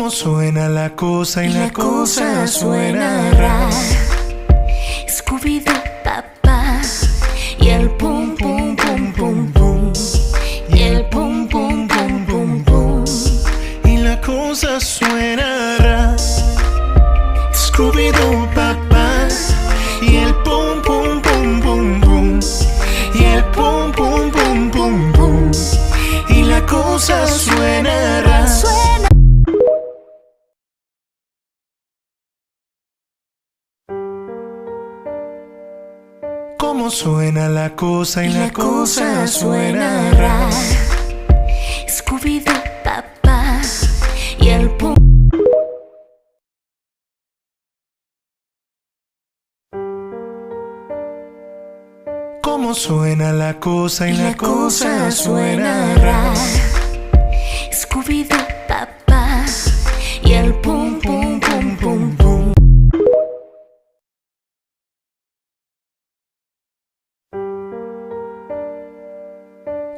Cómo suena la cosa y la cosa suena ra. Scooby-Doo, papá. Y el pum pum pum pum pum. Y el pum pum pum pum pum. y la cosa suena ra. Scooby-Doo, papá. Y el pum pum pum pum pum. Y el pum pum pum pum pum. y la cosa suena ra. Suena. Cómo suena la cosa y la cosa suena ra. Scooby-Doo, papá. Y el pum. Cómo suena la cosa y la cosa suena ra. Scooby-Doo, papá. Y el pum pum pum pum pum.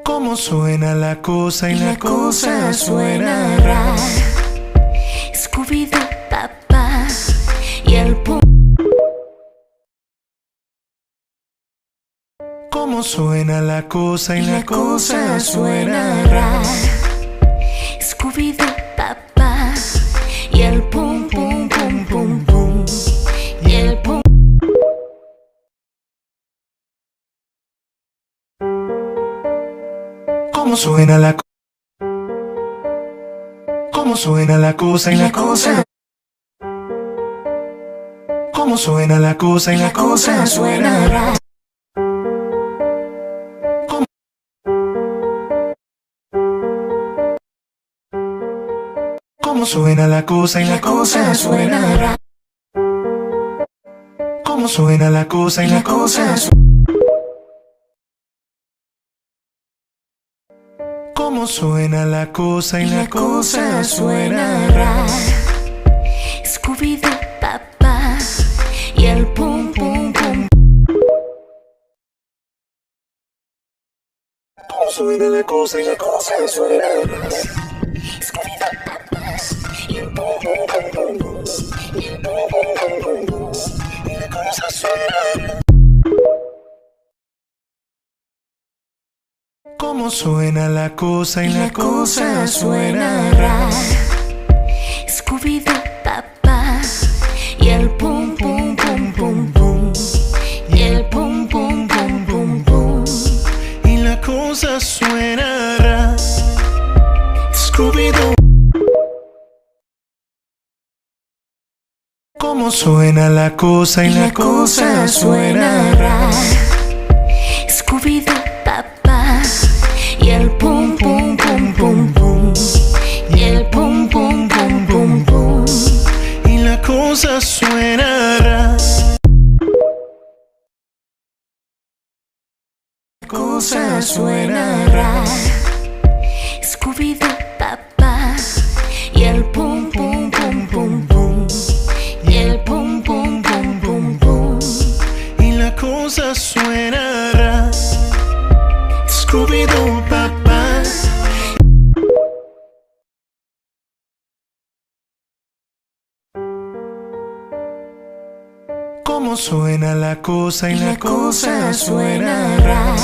Cómo suena la cosa y la cosa suena ra. Scooby-Doo, papá. Y el pum. Cómo suena la cosa y la cosa suena ra. Scooby-Doo, papá. Y el pum pum pum pum pum. Y el pum. Cómo suena la Cómo suena la cosa y la cosa. Cómo suena la cosa y la cosa suena ra. Cómo suena la cosa y la cosa suena ra. Cómo suena la cosa y la cosa Cómo suena la cosa y la cosa suena ra. Scooby-Doo, papá. Y el pum pum pum. Cómo suena la cosa y la cosa suena Scooby-Doo, papá. Y el pum pum pum pum pum. Y el pum pum pum pum pum. y la cosa suena. Cómo suena la cosa y la cosa suena ra. Scooby-Doo, papá. Y el pum pum pum pum pum. Y el pum pum pum pum pum. y la cosa suena ra. Scooby-Doo. Cómo suena la cosa y la cosa suena ra. Scooby-Doo, papá. Y el pum pum pum pum pum. Y el pum pum pum pum pum. y la cosa suena ra. Cosa suena ra. Scooby-Doo, papá. Y el pum pum pum pum pum. Y el pum pum pum pum pum. y la cosa suena ra. Scooby-Doo, papá. Cómo suena la cosa y la cosa suena ra.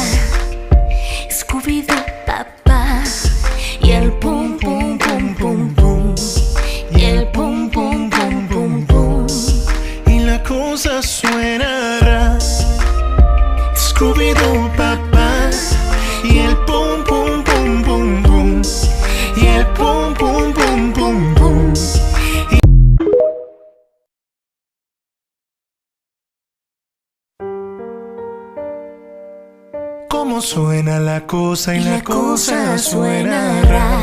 Scooby-Doo, papá. Y el pum pum pum pum pum. Y el pum pum pum pum pum. y la cosa suena ra. Scooby-Doo, papá. y el pum pum pum pum pum. y el pum pum pum pum pum. Cómo suena la cosa y la cosa suena ra.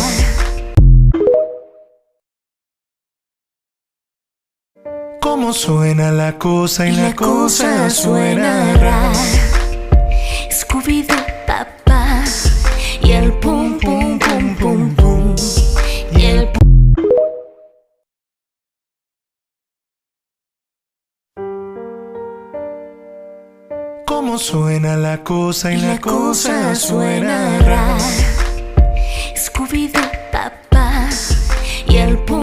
Cómo suena la cosa y la cosa suena ra. Scooby-Doo, papá. Y el pum pum pum pum pum. Y el pum. Cómo suena la cosa y la cosa suena ra. Scooby-Doo, papá. Y el pum.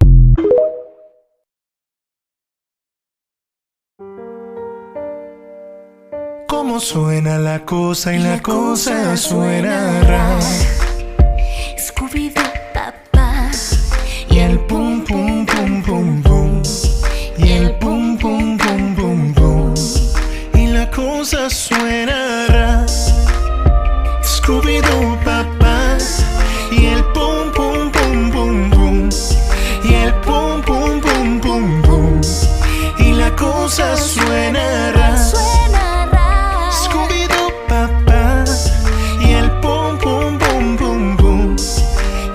Cómo suena la cosa y la cosa suena ra. Scooby-Doo, papá. Y el pum pum pum pum pum. Y el pum pum pum pum pum. Y la cosa suena ra. Scooby-Doo, papá. Y el pum pum pum pum pum. Y el pum pum pum pum pum. Y la cosa suena ra. Scooby-Doo, papá. Y el pum pum pum pum pum.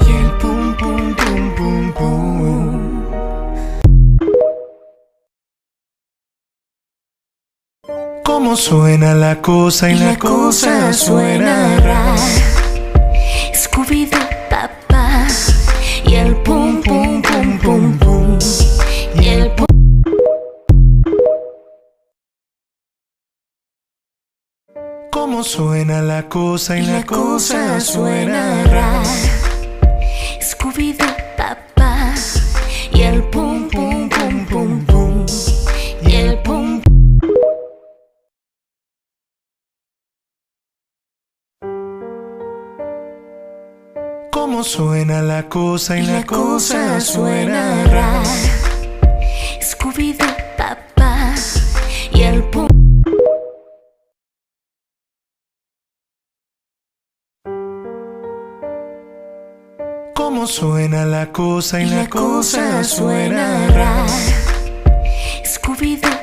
Y el pum pum pum pum pum. Cómo suena la cosa y la cosa suena ra. Scooby-Doo, papá. Y el pum pum pum pum pum. Y el pum. Cómo suena la cosa y la cosa suena ra. Scooby-Doo, papá. Y el pum pum pum pum pum. Y el pum. Cómo suena la cosa y la cosa suena ra. Scooby-Doo, papá. Y el pum. Cómo suena la cosa y la cosa suena ra. Scooby-Doo,